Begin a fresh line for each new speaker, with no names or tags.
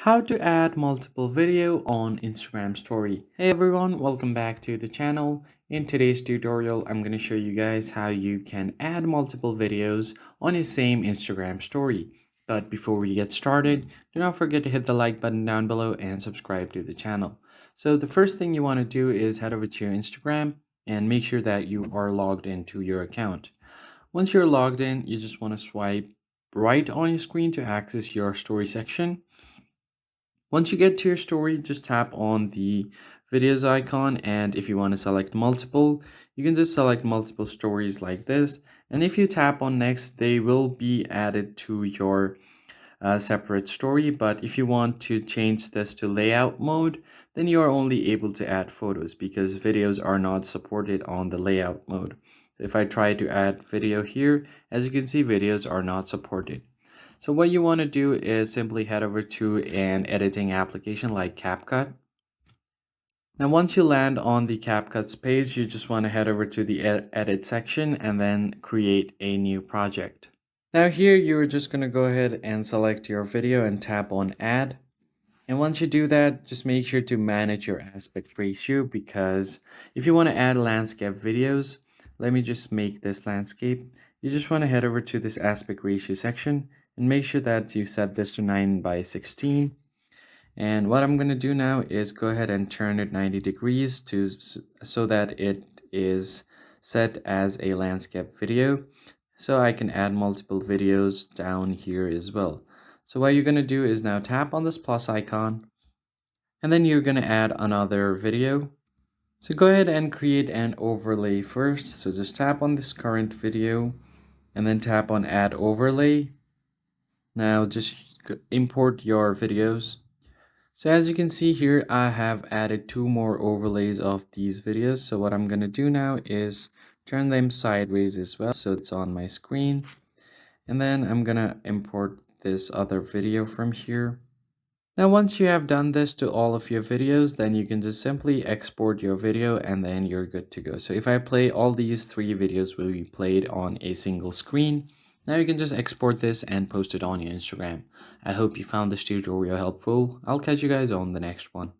How to add multiple video on Instagram story. Hey everyone, welcome back to the channel. In today's tutorial, I'm going to show you guys how you can add multiple videos on your same Instagram story. But before we get started, do not forget to hit the like button down below and subscribe to the channel. So the first thing you want to do is head over to your Instagram and make sure that you are logged into your account. Once you're logged in, you just want to swipe right on your screen to access your story section. Once you get to your story, just tap on the videos icon, and if you want to select multiple, you can just select multiple stories like this. And if you tap on next, they will be added to your separate story. But if you want to change this to layout mode, then you are only able to add photos because videos are not supported on the layout mode. If I try to add video here, as you can see, videos are not supported. So what you want to do is simply head over to an editing application like CapCut. Now once you land on the CapCut's page, you just want to head over to the edit section and then create a new project. Now here you're just going to go ahead and select your video and tap on add. And once you do that, just make sure to manage your aspect ratio, because if you want to add landscape videos, let me just make this landscape. You just want to head over to this aspect ratio section and make sure that you set this to 9:16. And what I'm going to do now is go ahead and turn it 90 degrees so that it is set as a landscape video, so I can add multiple videos down here as well. So what you're going to do is now tap on this plus icon, and then you're going to add another video. So go ahead and create an overlay first. So just tap on this current video and then tap on add overlay. Now just import your videos. So as you can see here, I have added two more overlays of these videos. So what I'm going to do now is turn them sideways as well, so it's on my screen. And then I'm going to import this other video from here. Now once you have done this to all of your videos, then you can just simply export your video and then you're good to go. So if I play, all these three videos will be played on a single screen. Now you can just export this and post it on your Instagram. I hope you found this tutorial helpful. I'll catch you guys on the next one.